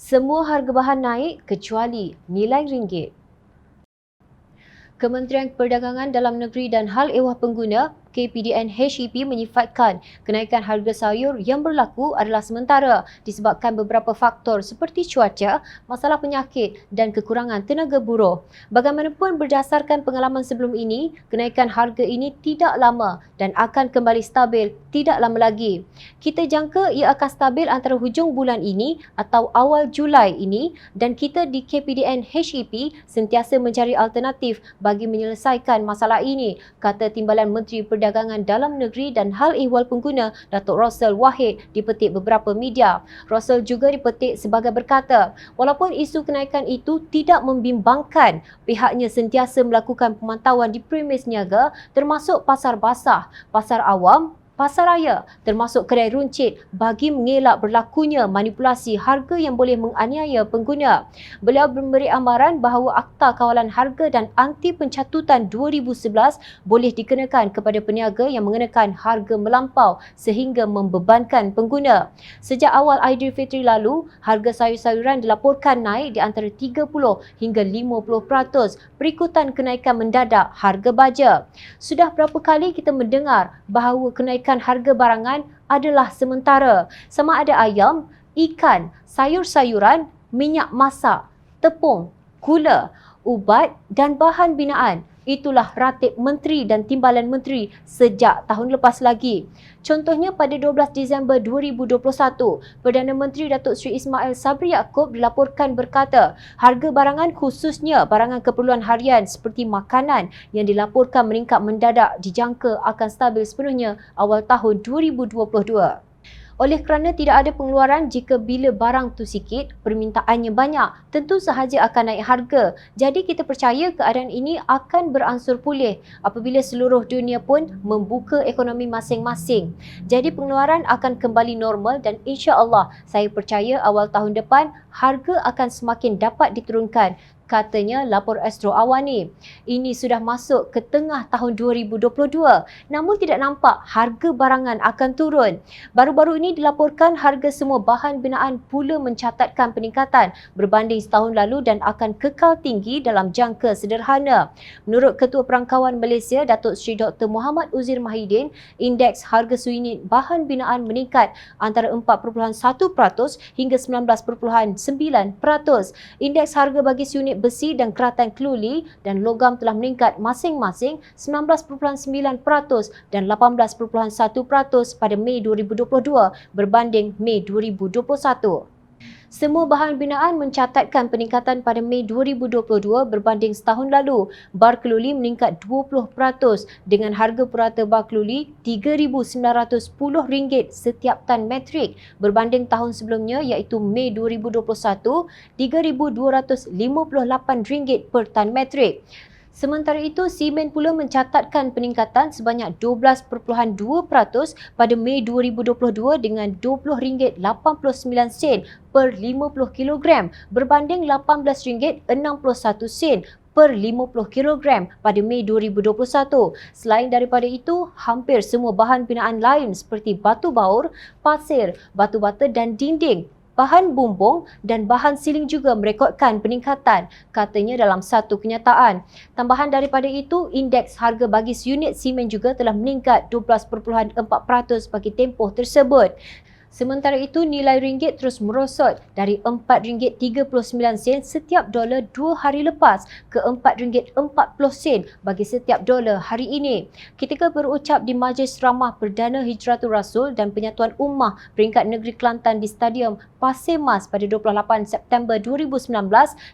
Semua harga bahan naik kecuali nilai ringgit. Kementerian Perdagangan Dalam Negeri dan Hal Ehwal Pengguna KPDN HEP menyifatkan kenaikan harga sayur yang berlaku adalah sementara disebabkan beberapa faktor seperti cuaca, masalah penyakit dan kekurangan tenaga buruh. Bagaimanapun berdasarkan pengalaman sebelum ini, kenaikan harga ini tidak lama dan akan kembali stabil tidak lama lagi. Kita jangka ia akan stabil antara hujung bulan ini atau awal Julai ini dan kita di KPDN HEP sentiasa mencari alternatif bagi menyelesaikan masalah ini, kata Timbalan Menteri Perdagangan Dalam Negeri dan Hal Ehwal Pengguna Datuk Rossel Wahid dipetik beberapa media. Rossel juga dipetik sebagai berkata, walaupun isu kenaikan itu tidak membimbangkan, pihaknya sentiasa melakukan pemantauan di premis niaga termasuk pasar basah, pasar awam, pasar raya termasuk kedai runcit bagi mengelak berlakunya manipulasi harga yang boleh menganiaya pengguna. Beliau memberi amaran bahawa Akta Kawalan Harga dan Anti Pencatutan 2011 boleh dikenakan kepada peniaga yang mengenakan harga melampau sehingga membebankan pengguna. Sejak awal Aidilfitri lalu, harga sayur-sayuran dilaporkan naik di antara 30 hingga 50% berikutan kenaikan mendadak harga baja. Sudah berapa kali kita mendengar bahawa kenaikan harga barangan adalah sementara, sama ada ayam, ikan, sayur-sayuran, minyak masak, tepung, gula, ubat dan bahan binaan. Itulah ratib menteri dan timbalan menteri sejak tahun lepas lagi. Contohnya pada 12 Disember 2021, Perdana Menteri Datuk Seri Ismail Sabri Yaakob dilaporkan berkata, harga barangan khususnya barangan keperluan harian seperti makanan yang dilaporkan meningkat mendadak dijangka akan stabil sepenuhnya awal tahun 2022. Oleh kerana tidak ada pengeluaran jika bila barang tu sikit, permintaannya banyak, tentu sahaja akan naik harga. Jadi kita percaya keadaan ini akan beransur pulih apabila seluruh dunia pun membuka ekonomi masing-masing. Jadi pengeluaran akan kembali normal dan insya-Allah saya percaya awal tahun depan harga akan semakin dapat diturunkan, katanya lapor Astro Awani. Ini sudah masuk ke tengah tahun 2022, namun tidak nampak harga barangan akan turun. Baru-baru ini dilaporkan harga semua bahan binaan pula mencatatkan peningkatan berbanding setahun lalu dan akan kekal tinggi dalam jangka sederhana. Menurut Ketua Perangkawan Malaysia, Datuk Seri Dr. Muhammad Uzir Mahidin, indeks harga seunit bahan binaan meningkat antara 4.1% hingga 19.9%. Indeks harga bagi seunit besi dan keratan keluli dan logam telah meningkat masing-masing 19.9% dan 18.1% pada Mei 2022 berbanding Mei 2021. Semua bahan binaan mencatatkan peningkatan pada Mei 2022 berbanding setahun lalu. Bar keluli meningkat 20% dengan harga purata bar keluli RM3,910 setiap tan metrik berbanding tahun sebelumnya iaitu Mei 2021 RM3,258 per tan metrik. Sementara itu, simen pula mencatatkan peningkatan sebanyak 12.2% pada Mei 2022 dengan RM20.89 per 50 kg berbanding RM18.61 per 50 kg pada Mei 2021. Selain daripada itu, hampir semua bahan binaan lain seperti batu baur, pasir, batu bata dan dinding, bahan bumbung dan bahan siling juga merekodkan peningkatan, katanya dalam satu kenyataan. Tambahan daripada itu, indeks harga bagi seunit simen juga telah meningkat 12.4% bagi tempoh tersebut. Sementara itu, nilai ringgit terus merosot dari RM4.39 setiap dolar 2 hari lepas ke RM4.40 bagi setiap dolar hari ini. Ketika berucap di Majlis Ramah Perdana Hijratul Rasul dan Penyatuan Ummah Peringkat Negeri Kelantan di Stadium Pasir Mas pada 28 September 2019,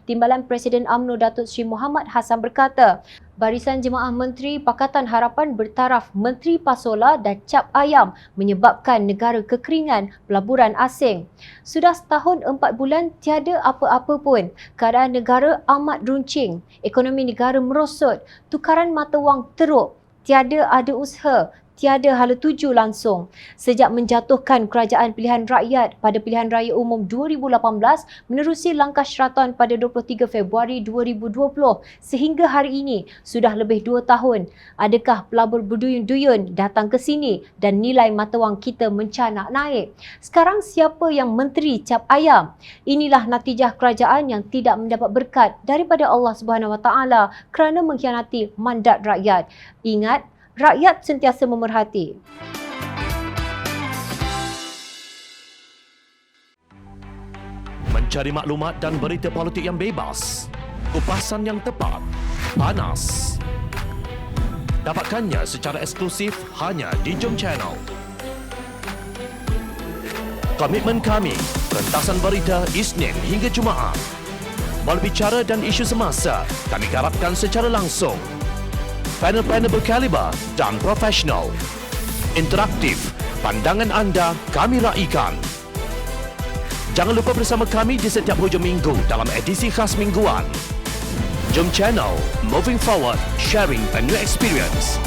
Timbalan Presiden UMNO Datuk Seri Muhammad Hassan berkata, Barisan Jemaah Menteri Pakatan Harapan bertaraf Menteri Pasola dan Cap Ayam menyebabkan negara kekeringan pelaburan asing. Sudah setahun 4 bulan tiada apa-apa pun. Keadaan negara amat runcing. Ekonomi negara merosot. Tukaran mata wang teruk. Tiada ada usaha. tiada hala tuju langsung. Sejak menjatuhkan kerajaan pilihan rakyat pada pilihan raya umum 2018 menerusi langkah syaratan pada 23 Februari 2020 sehingga hari ini sudah lebih 2 tahun. Adakah pelabur berduyun-duyun datang ke sini dan nilai mata wang kita mencanak naik? Sekarang siapa yang menteri cap ayam? Inilah natijah kerajaan yang tidak mendapat berkat daripada Allah Subhanahu Wa Taala kerana mengkhianati mandat rakyat. Ingat, rakyat sentiasa memerhati. Mencari maklumat dan berita politik yang bebas, kupasan yang tepat, panas. Dapatkannya secara eksklusif hanya di Jom Channel. Komitmen kami, pentasan berita Isnin hingga Jumaat. Berbicara dan isu semasa, kami garapkan secara langsung. Panel-panel berkaliber dan profesional. Interaktif, pandangan anda kami raikan. Jangan lupa bersama kami di setiap hujung minggu dalam edisi khas mingguan. Jom Channel, moving forward, sharing a new experience.